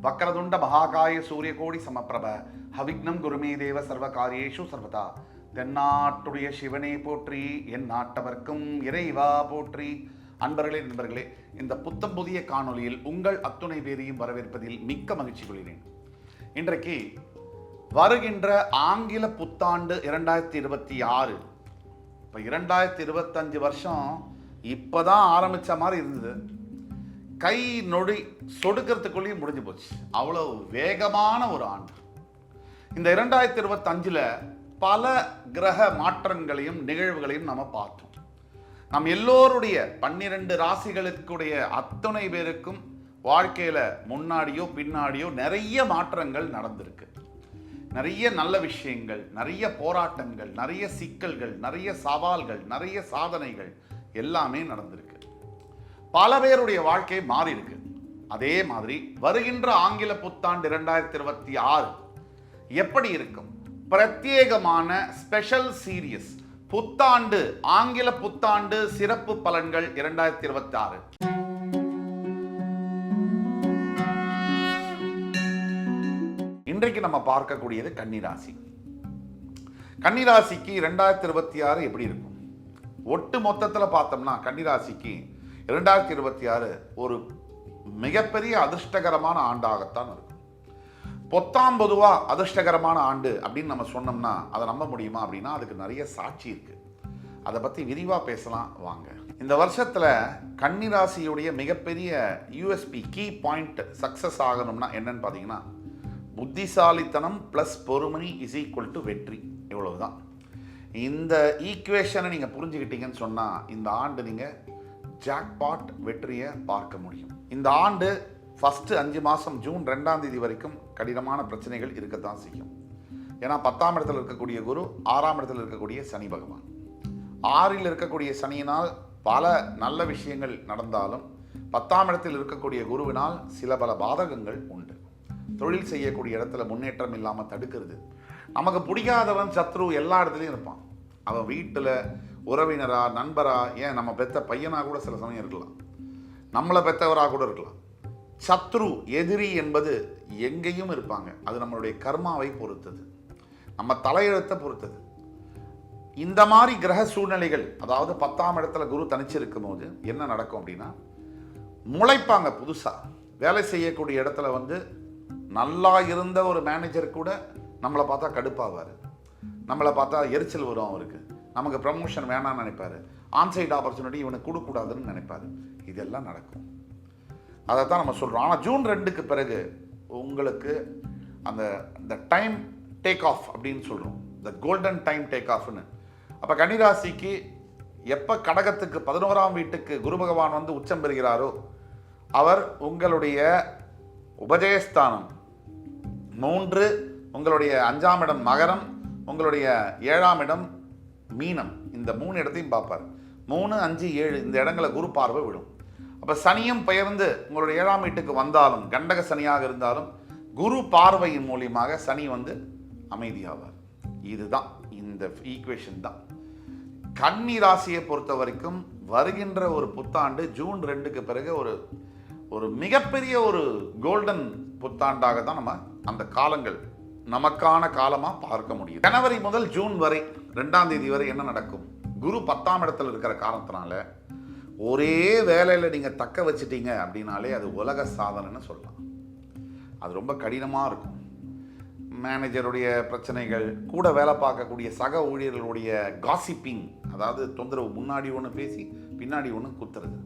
வக்கரதுண்ட மகாகாய சூரியகோடி சமப்பிரப ஹவிக்னம் குருமே தேவ சர்வகாரியேஷு சர்வதா. தென்னாட்டுடைய சிவனே போற்றி, என் நாட்டவர்க்கும் இறைவா போற்றி. அன்பர்களே, நண்பர்களே, இந்த புத்தம் புதிய காணொலியில் உங்கள் அத்துணை பேரையும் வரவேற்பதில் மிக்க மகிழ்ச்சி கொள்கிறேன். இன்றைக்கு வருகின்ற ஆங்கில புத்தாண்டு 2026. இப்போ 2025 வருஷம் இப்போதான் ஆரம்பித்த மாதிரி இருந்தது. கை நொடி சொடுக்கிறதுக்குள்ளேயும் முடிஞ்சு போச்சு. அவ்வளோ வேகமான ஒரு ஆண்டு. இந்த 2025 பல கிரக மாற்றங்களையும் நிகழ்வுகளையும் நம்ம பார்த்தோம். நம் எல்லோருடைய 12 ராசிகளுக்குடைய அத்தனை பேருக்கும் வாழ்க்கையில முன்னாடியோ பின்னாடியோ நிறைய மாற்றங்கள் நடந்திருக்கு. நிறைய நல்ல விஷயங்கள், நிறைய போராட்டங்கள், நிறைய சிக்கல்கள், நிறைய சவால்கள், நிறைய சாதனைகள் எல்லாமே நடந்திருக்கு. பல பேருடைய வாழ்க்கை மாறி இருக்கு. அதே மாதிரி வருகின்ற ஆங்கில புத்தாண்டு 2026 எப்படி இருக்கும்? பிரத்யேகமான ஸ்பெஷல் சீரியஸ் புத்தாண்டு, ஆங்கில புத்தாண்டு சிறப்பு பலன்கள் 2026. இன்றைக்கு நம்ம பார்க்கக்கூடியது கன்னிராசி. கன்னிராசிக்கு 2026 எப்படி இருக்கும்? ஒட்டு மொத்தத்தில் பார்த்தோம்னா கன்னிராசிக்கு 2026 ஒரு மிகப்பெரிய அதிர்ஷ்டகரமான ஆண்டாகத்தான் இருக்கும். பொதுவா அதிர்ஷ்டகரமான ஆண்டு அப்படின்னு நம்ம சொன்னோம்னா அதை நம்ப முடியுமா அப்படின்னா அதுக்கு நிறைய சாட்சி இருக்கு. அதை பற்றி விரிவாக பேசலாம் வாங்க. இந்த வருஷத்தில் கன்னிராசியுடைய மிகப்பெரிய யூஎஸ்பி கீ பாயிண்ட் சக்ஸஸ் ஆகணும்னா என்னன்னு பார்த்தீங்கன்னா, புத்திசாலித்தனம் ப்ளஸ் பொறுமை இஸ் ஈக்குவல் டு வெற்றி. இவ்வளவுதான். இந்த ஈக்குவேஷனை நீங்கள் புரிஞ்சுக்கிட்டீங்கன்னு சொன்னால் இந்த ஆண்டு நீங்கள் ஜாக்பாட் வெற்றியை பார்க்க முடியும். இந்த ஆண்டு ஃபஸ்ட்டு 5 மாதம் ஜூன் 2ஆம் தேதி வரைக்கும் கடினமான பிரச்சனைகள் இருக்கத்தான் செய்யும். ஏன்னா 10ஆம் இடத்தில் இருக்கக்கூடிய குரு, 6ஆம் இடத்தில் இருக்கக்கூடிய சனி பகவான். 6ல் இருக்கக்கூடிய சனியினால் பல நல்ல விஷயங்கள் நடந்தாலும் 10ஆம் இடத்தில் இருக்கக்கூடிய குருவினால் சில பல பாதகங்கள் உண்டு. தொழில் செய்யக்கூடிய இடத்துல முன்னேற்றம் இல்லாமல் தடுக்கிறது. நமக்கு பிடிக்காதவன் சத்ரு எல்லா இடத்துலையும் இருப்பான். அவன் வீட்டில் உறவினரா, நண்பரா, ஏன் நம்ம பெத்த பையனாக கூட சில சமயம் இருக்கலாம், நம்மளை பெற்றவராக கூட இருக்கலாம். சத்ரு, எதிரி என்பது எங்கேயும் இருப்பாங்க. அது நம்மளுடைய கர்மாவை பொறுத்தது, நம்ம தலையெழுத்தை பொறுத்தது. இந்த மாதிரி கிரக சூழ்நிலைகள், அதாவது 10ஆம் இடத்துல குரு தனிச்சிருக்கும் போது என்ன நடக்கும் அப்படின்னா, முளைப்பாங்க. புதுசாக வேலை செய்யக்கூடிய இடத்துல நல்லா இருந்த ஒரு மேனேஜர் கூட நம்மளை பார்த்தா கடுப்பாவார், நம்மளை பார்த்தா எரிச்சல் வரும். அவருக்கு நமக்கு ப்ரமோஷன் வேணாம்னு நினைப்பாரு, ஆன்சைட் ஆப்பர்ச்சுனிட்டி இவனுக்கு கொடுக்கூடாதுன்னு நினைப்பாரு. இதெல்லாம் நடக்கும். அதைத்தான் நம்ம சொல்கிறோம். ஆனால் ஜூன் 2க்கு பிறகு உங்களுக்கு அந்த டைம் டேக் ஆஃப் அப்படின்னு சொல்கிறோம், த கோல்டன் டைம் டேக் ஆஃப்னு. அப்போ கன்னிராசிக்கு எப்போ கடகத்துக்கு 11ஆம் வீட்டுக்கு குரு பகவான் உச்சம் பெறுகிறாரோ அவர் உங்களுடைய உபஜயஸ்தானம் 3, உங்களுடைய 5ஆம் இடம் மகரம், உங்களுடைய 7ஆம் இடம் மீனம், இந்த 3 இடத்தையும் பார்ப்பார். 3, 5, 7 இந்த இடங்களை குரு பார்வை விடும். அப்போ சனியும் பெயர்ந்து உங்களுடைய 7ஆம் வீட்டுக்கு வந்தாலும், கண்டக சனியாக இருந்தாலும் குரு பார்வையின் மூலியமாக சனி அமைதியாவார். இதுதான் இந்த ஈக்குவேஷன் தான். கன்னி ராசியை பொறுத்த வரைக்கும் வருகின்ற ஒரு புத்தாண்டு ஜூன் 2க்கு பிறகு ஒரு மிகப்பெரிய ஒரு கோல்டன் புத்தாண்டாக தான் நம்ம அந்த காலங்கள் நமக்கான காலமாக பார்க்க முடியும். ஜனவரி முதல் ஜூன் வரை 2ஆம் தேதி வரை என்ன நடக்கும்? குரு 10ஆம் இடத்துல இருக்கிற காரணத்தினால ஒரே வேலையில் நீங்கள் தக்க வச்சிட்டீங்க அப்படின்னாலே அது உலக சாதனைன்னு சொல்லலாம். அது ரொம்ப கடினமாக இருக்கும். மேனேஜருடைய பிரச்சனைகள், கூட வேலை பார்க்கக்கூடிய சக ஊழியர்களுடைய காசிப்பிங், அதாவது தொந்தரவு, முன்னாடி ஒன்று பேசி பின்னாடி ஒன்று குத்துறது.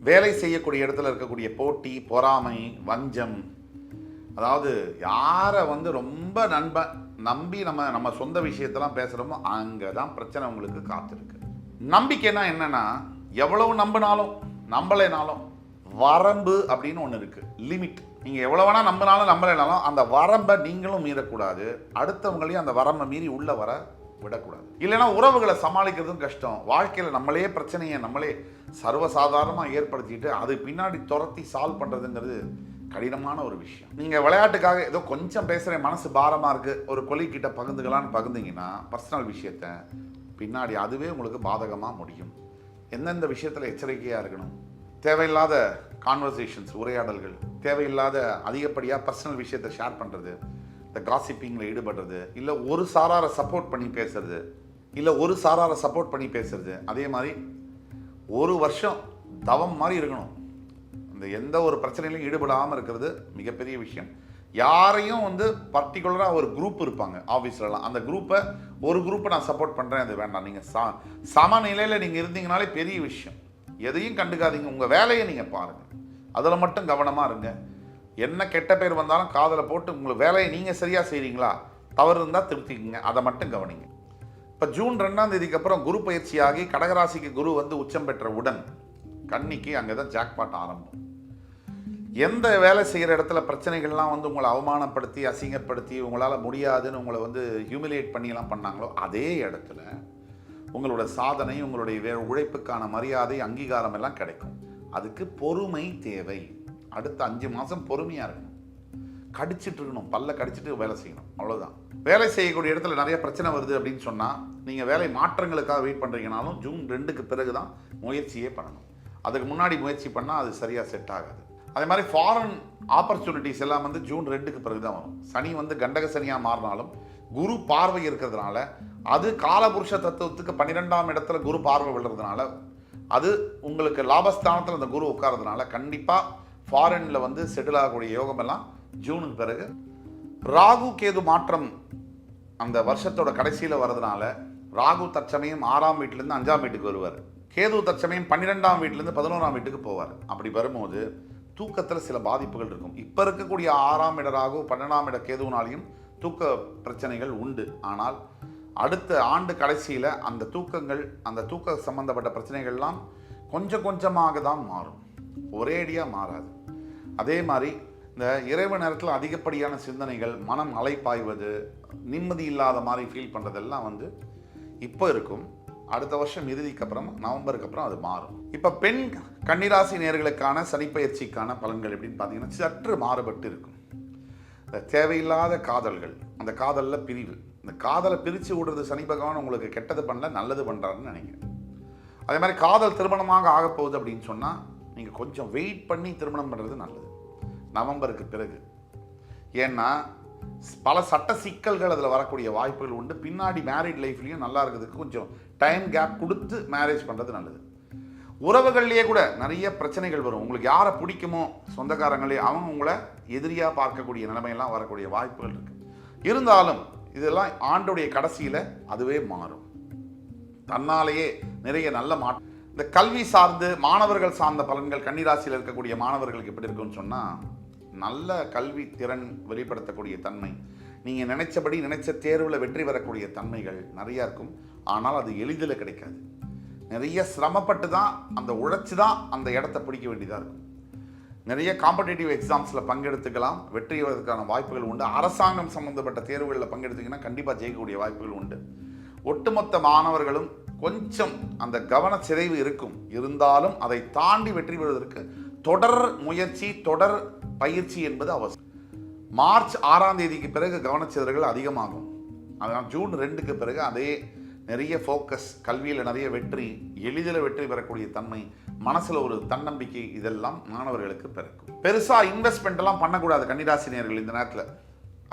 வேலை செய்யக்கூடிய இடத்துல இருக்கக்கூடிய போட்டி, பொறாமை, வஞ்சம், அதாவது யாரை ரொம்ப நம்பி நம்ம சொந்த விஷயத்தெல்லாம் பேசுகிறோமோ அங்கே தான் பிரச்சனை உங்களுக்கு காத்திருக்கு. நம்பிக்கைன்னா என்னன்னா, எவ்வளவு நம்பினாலும் நம்பலைனாலும் வரம்பு அப்படின்னு ஒன்று இருக்குது, லிமிட். நீங்கள் எவ்வளோ வேணால் நம்பினாலும் நம்பலைனாலும் அந்த வரம்பை நீங்களும் மீறக்கூடாது, அடுத்தவங்களையும் அந்த வரம்பை மீறி உள்ள வர விடக்கூடாது. இல்லைன்னா உறவுகளை சமாளிக்கிறதும் கஷ்டம். வாழ்க்கையில் நம்மளே பிரச்சனையை நம்மளே சர்வசாதாரணமாக ஏற்படுத்திட்டு அது பின்னாடி துரத்தி சால்வ் பண்ணுறதுங்கிறது கடினமான ஒரு விஷயம். நீங்கள் விளையாட்டுக்காக ஏதோ கொஞ்சம் பேசுகிறேன், மனசு பாரமாக இருக்குது, ஒரு கொலிக்கிட்ட பகிர்ந்துக்கலான்னு பகிர்ந்தீங்கன்னா பர்சனல் விஷயத்த பின்னாடி அதுவே உங்களுக்கு பாதகமாக முடியும். எந்தெந்த விஷயத்தில் எச்சரிக்கையாக இருக்கணும், தேவையில்லாத கான்வர்சேஷன்ஸ், உரையாடல்கள், தேவையில்லாத அதிகப்படியாக பர்சனல் விஷயத்தை ஷேர் பண்ணுறது, இந்த காசிப்பிங்கில் ஈடுபடுறது, இல்லை ஒரு சாராரை சப்போர்ட் பண்ணி பேசுறது, அதே மாதிரி ஒரு வருஷம் தவம் மாதிரி இருக்கணும். இந்த எந்த ஒரு பிரச்சனையிலும் ஈடுபடாமல் இருக்கிறது மிகப்பெரிய விஷயம். யாரையும் பர்டிகுலராக ஒரு குரூப் இருப்பாங்க ஆஃபீஸ்லலாம், அந்த ஒரு குரூப்பை நான் சப்போர்ட் பண்ணுறேன், அது வேண்டாம். நீங்கள் சமநிலையில் நீங்கள் இருந்தீங்கனாலே பெரிய விஷயம். எதையும் கண்டுக்காதீங்க, உங்கள் வேலையை நீங்கள் பாருங்கள், அதில் மட்டும் கவனமாக இருங்க. என்ன கெட்ட பேர் வந்தாலும் காதில் போட்டு உங்கள் வேலையை நீங்கள் சரியாக செய்கிறீங்களா, தவறு இருந்தால் திருத்திக்கிங்க, அதை மட்டும் கவனிங்க. இப்போ ஜூன் 2ஆம் தேதிக்கு அப்புறம் குரு பயிற்சியாகி கடகராசிக்கு குரு உச்சம் பெற்ற உடன் கன்னிக்கு அங்கே தான் ஜாக்பாட் ஆரம்பம். எந்த வேலை செய்கிற இடத்துல பிரச்சனைகள்லாம் உங்களை அவமானப்படுத்தி அசிங்கப்படுத்தி உங்களால் முடியாதுன்னு உங்களை ஹியூமிலியேட் பண்ணியெல்லாம் பண்ணாங்களோ, அதே இடத்துல உங்களோட சாதனை, உங்களுடைய உழைப்புக்கான மரியாதை, அங்கீகாரம் எல்லாம் கிடைக்கும். அதுக்கு பொறுமை தேவை. அடுத்த 5 மாதம் பொறுமையாக இருக்கணும், கடிச்சிட்டு இருக்கணும், பல்ல கடிச்சிட்டு வேலை செய்யணும், அவ்வளோதான். வேலை செய்யக்கூடிய இடத்துல நிறைய பிரச்சனை வருது அப்படின்னு சொன்னால் நீங்கள் வேலை மாற்றங்களுக்காக வெயிட் பண்ணுறீங்கனாலும் ஜூன் 2க்கு பிறகு தான் முயற்சியே பண்ணணும். அதுக்கு முன்னாடி முயற்சி பண்ணால் அது சரியாக செட் ஆகாது. அதே மாதிரி ஃபாரின் ஆப்பர்ச்சுனிட்டிஸ் எல்லாம் ஜூன் 2க்கு பிறகு தான் வரும். சனி கண்டக சனியாக மாறினாலும் குரு பார்வை இருக்கிறதுனால, அது காலபுருஷ தத்துவத்துக்கு 12ஆம் இடத்துல குரு பார்வை விழுறதுனால, அது உங்களுக்கு லாபஸ்தானத்தில் அந்த குரு உட்கார்றதுனால கண்டிப்பாக ஃபாரினில் செட்டில் ஆகக்கூடிய யோகம் எல்லாம் ஜூனுக்கு பிறகு. ராகு கேது மாற்றம் அந்த வருஷத்தோட கடைசியில் வர்றதுனால ராகு தற்சமயம் 6ஆம் வீட்டிலேருந்து 5ஆம் வீட்டுக்கு வருவார். கேது தற்சமயம் 12ஆம் வீட்டிலேருந்து 11ஆம் வீட்டுக்கு போவார். அப்படி வரும்போது தூக்கத்தில் சில பாதிப்புகள் இருக்கும். இப்போ இருக்கக்கூடிய 6ஆம் இட ராகு 12ஆம் இட கேதுவினாலையும் தூக்க பிரச்சனைகள் உண்டு. ஆனால் அடுத்த ஆண்டு கடைசியில் அந்த தூக்க சம்பந்தப்பட்ட பிரச்சனைகள்லாம் கொஞ்சம் கொஞ்சமாக தான் மாறும், ஒரேடியாக மாறாது. அதே மாதிரி இந்த இரவு நேரத்தில் அதிகப்படியான சிந்தனைகள், மனம் அலைப்பாய்வது, நிம்மதி இல்லாத மாதிரி ஃபீல் பண்ணுறதெல்லாம் இப்போ இருக்கும். அடுத்த வருஷம் இறுதிக்கு அப்புறம், நவம்பருக்கு அப்புறம் அது மாறும். இப்போ பெண் கன்னிராசி நேயர்களுக்கான சனிப்பெயர்ச்சிக்கான பலன்கள் எப்படின்னு பார்த்தீங்கன்னா சற்று மாறுபட்டு இருக்கும். இந்த தேவையில்லாத காதல்கள், அந்த காதலில் பிரிவு, இந்த காதலை பிரித்து விடுறது சனி பகவான் உங்களுக்கு கெட்டது பண்ணல, நல்லது பண்ணுறாருன்னு நினைக்கிறேன். அதே மாதிரி காதல் திருமணமாக ஆகப்போகுது அப்படின்னு சொன்னால் நீங்கள் கொஞ்சம் வெயிட் பண்ணி திருமணம் பண்ணுறது நல்லது நவம்பருக்கு பிறகு. ஏன்னா பல சட்ட சிக்கல்கள் அதில் வரக்கூடிய வாய்ப்புகள் உண்டு. பின்னாடி மேரிட் லைஃப்லையும் நல்லா இருக்கிறதுக்கு கொஞ்சம் டைம் கேப் கொடுத்து மேரேஜ் பண்ணுறது நல்லது. உறவுகள்லேயே கூட நிறைய பிரச்சனைகள் வரும். உங்களுக்கு யாரை பிடிக்குமோ சொந்தக்காரங்களே அவங்க உங்களை எதிரியாக பார்க்கக்கூடிய நிலைமையெல்லாம் வரக்கூடிய வாய்ப்புகள் இருக்குது. இருந்தாலும் இதெல்லாம் ஆண்டுடைய கடைசியில் அதுவே மாறும், தன்னாலேயே நிறைய நல்ல மாற்றம். இந்த கல்வி சார்ந்து மாணவர்கள் சார்ந்த பலன்கள் கன்னிராசியில் இருக்கக்கூடிய மாணவர்களுக்கு எப்படி இருக்குன்னு சொன்னால், நல்ல கல்வி திறன் வெளிப்படுத்தக்கூடிய தன்மை, நீங்கள் நினைச்சபடி நினைச்ச தேர்வில் வெற்றி பெறக்கூடிய தன்மைகள் நிறையா இருக்கும். ஆனால் அது எளிதில் கிடைக்காது. நிறைய சிரமப்பட்டு தான், அந்த உழைச்சி தான் அந்த இடத்த பிடிக்க வேண்டியதாக இருக்கும். நிறைய காம்படிட்டிவ் எக்ஸாம்ஸில் பங்கெடுத்துக்கலாம், வெற்றி பெறுவதற்கான வாய்ப்புகள் உண்டு. அரசாங்கம் சம்மந்தப்பட்ட தேர்வுகளில் பங்கெடுத்திங்கன்னா கண்டிப்பாக ஜெயிக்கக்கூடிய வாய்ப்புகள் உண்டு. ஒட்டுமொத்த மாணவர்களும் கொஞ்சம் அந்த கவனச்சிதைவு இருக்கும். இருந்தாலும் அதை தாண்டி வெற்றி பெறுவதற்கு தொடர் முயற்சி, தொடர் பயிற்சி என்பது அவசியம். மார்ச் 6ஆம் தேதிக்கு பிறகு கவனச்சிதறல்கள் அதிகமாகும். அதனால் ஜூன் 2க்கு பிறகு அதே நிறைய ஃபோக்கஸ், கல்வியில் நிறைய வெற்றி, எளிதில் வெற்றி பெறக்கூடிய தன்மை, மனசில் ஒரு தன்னம்பிக்கை, இதெல்லாம் மாணவர்களுக்கு பிறக்கும். பெருசாக இன்வெஸ்ட்மெண்ட்லாம் பண்ணக்கூடாது கன்னிராசினியர்கள் இந்த நேரத்தில்.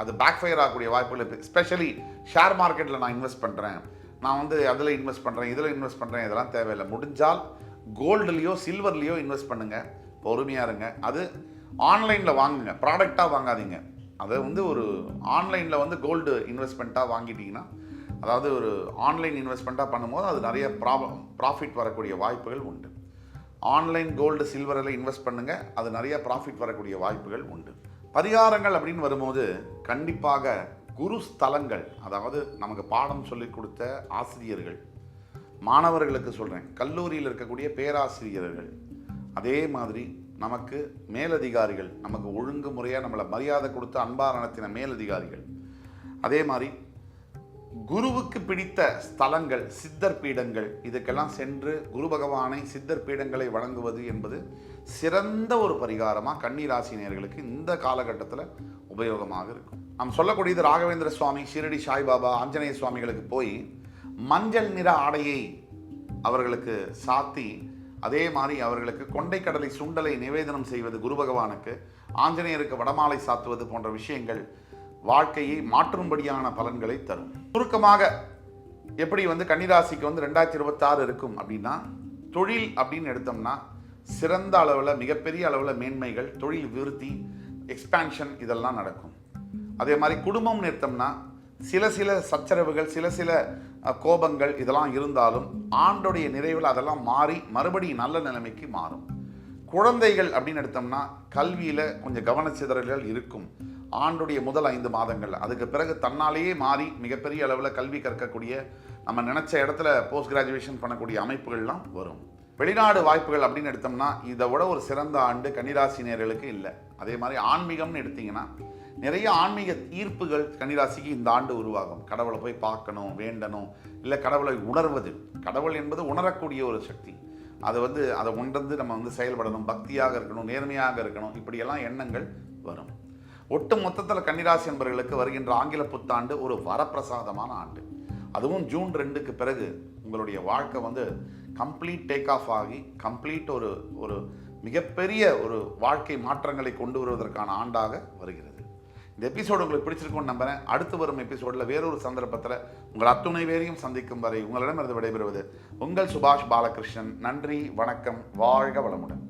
அது பேக் ஃபயர் ஆகக்கூடிய வாய்ப்புகள் இருக்குது. எஸ்பெஷலி ஷேர் மார்க்கெட்டில் நான் இன்வெஸ்ட் பண்ணுறேன், நான் அதில் இன்வெஸ்ட் பண்ணுறேன், இதில் இன்வெஸ்ட் பண்ணுறேன், இதெல்லாம் தேவையில்லை. முடிஞ்சால் கோல்டுலேயோ சில்வர்லேயோ இன்வெஸ்ட் பண்ணுங்கள், பொறுமையாக இருங்க. அது ஆன்லைனில் வாங்குங்க, ப்ராடக்டாக வாங்காதீங்க. அதை ஒரு ஆன்லைனில் கோல்டு இன்வெஸ்ட்மெண்ட்டாக வாங்கிட்டீங்கன்னா, அதாவது ஒரு ஆன்லைன் இன்வெஸ்ட்மெண்ட்டாக பண்ணும்போது அது நிறைய ப்ராஃபிட் வரக்கூடிய வாய்ப்புகள் உண்டு. ஆன்லைன் கோல்டு சில்வரில் இன்வெஸ்ட் பண்ணுங்கள், அது நிறைய ப்ராஃபிட் வரக்கூடிய வாய்ப்புகள் உண்டு. பரிகாரங்கள் அப்படின்னு வரும்போது கண்டிப்பாக குரு ஸ்தலங்கள், அதாவது நமக்கு பாடம் சொல்லிக் கொடுத்த ஆசிரியர்கள், மாணவர்களுக்கு சொல்கிறேன், கல்லூரியில் இருக்கக்கூடிய பேராசிரியர்கள், அதே மாதிரி நமக்கு மேலதிகாரிகள், நமக்கு ஒழுங்கு முறையாக நம்மளை மரியாதை கொடுத்து அன்பாக நடத்தின மேலதிகாரிகள், அதே மாதிரி குருவுக்கு பிடித்த ஸ்தலங்கள், சித்தர் பீடங்கள், இதுக்கெல்லாம் சென்று குரு பகவானை, சித்தர் பீடங்களை வணங்குவது என்பது சிறந்த ஒரு பரிகாரமாக கன்னிராசினியர்களுக்கு இந்த காலகட்டத்தில் உபயோகமாக இருக்கும். நாம் சொல்லக்கூடியது ராகவேந்திர சுவாமி, ஷிரடி சாய்பாபா, ஆஞ்சநேய சுவாமிகளுக்கு போய் மஞ்சள் நிற ஆடையை அவர்களுக்கு சாத்தி அதே மாதிரி அவர்களுக்கு கொண்டைக்கடலை சுண்டலை நிவேதனம் செய்வது குரு பகவானுக்கு, ஆஞ்சநேயருக்கு வடமாலை சாத்துவது போன்ற விஷயங்கள் வாழ்க்கையை மாற்றும்படியான பலன்களை தரும். சுருக்கமாக எப்படி கன்னிராசிக்கு 2026 இருக்கும் அப்படின்னா, தொழில் அப்படின்னு எடுத்தோம்னா சிறந்த அளவில் மிகப்பெரிய அளவில் மேன்மைகள், தொழில் விருத்தி, எக்ஸ்பான்ஷன் இதெல்லாம் நடக்கும். அதே மாதிரி குடும்பம்னு எடுத்தோம்னா சில சச்சரவுகள், சில கோபங்கள் இதெல்லாம் இருந்தாலும் ஆண்டுடைய நிறைவில் அதெல்லாம் மாறி மறுபடியும் நல்ல நிலைமைக்கு மாறும். குழந்தைகள் அப்படின்னு எடுத்தோம்னா கல்வியில் கொஞ்சம் கவனச்சிதறல்கள் இருக்கும் ஆண்டுடைய முதல் 5 மாதங்கள். அதுக்கு பிறகு தன்னாலேயே மாறி மிகப்பெரிய அளவில் கல்வி கற்கக்கூடிய, நம்ம நினச்ச இடத்துல போஸ்ட் கிராஜுவேஷன் பண்ணக்கூடிய அமைப்புகள்லாம் வரும். வெளிநாடு வாய்ப்புகள் அப்படின்னு எடுத்தோம்னா இதை விட ஒரு சிறந்த ஆண்டு கன்னிராசினியர்களுக்கு இல்லை. அதே மாதிரி ஆன்மீகம்னு எடுத்திங்கன்னா நிறைய ஆன்மீக ஈர்ப்புகள் கன்னிராசிக்கு இந்த ஆண்டு உருவாகும். கடவுளை போய் பார்க்கணும், வேண்டணும், இல்லை கடவுளை உணர்வது. கடவுள் என்பது உணரக்கூடிய ஒரு சக்தி. அதை அதை உணர்ந்து நம்ம செயல்படணும், பக்தியாக இருக்கணும், நேர்மையாக இருக்கணும், இப்படியெல்லாம் எண்ணங்கள் வரும். ஒட்டு மொத்தத்தில் கன்னிராசி என்பவர்களுக்கு வருகின்ற ஆங்கில புத்தாண்டு ஒரு வரப்பிரசாதமான ஆண்டு. அதுவும் ஜூன் 2க்கு பிறகு உங்களுடைய வாழ்க்கை கம்ப்ளீட் டேக் ஆஃப் ஆகி கம்ப்ளீட் ஒரு மிகப்பெரிய ஒரு வாழ்க்கை மாற்றங்களை கொண்டு வருவதற்கான ஆண்டாக வருகிறது. இந்த எபிசோடு உங்களுக்கு பிடிச்சிருக்கும்னு நம்புறேன். அடுத்து வரும் எபிசோடில் வேறொரு சந்தர்ப்பத்தில் உங்கள் அத்துணை பேரையும் சந்திக்கும் வரை உங்களிடமிருந்து விடைபெறுவது உங்கள் சுபாஷ் பாலகிருஷ்ணன். நன்றி, வணக்கம், வாழ்க வளமுடன்.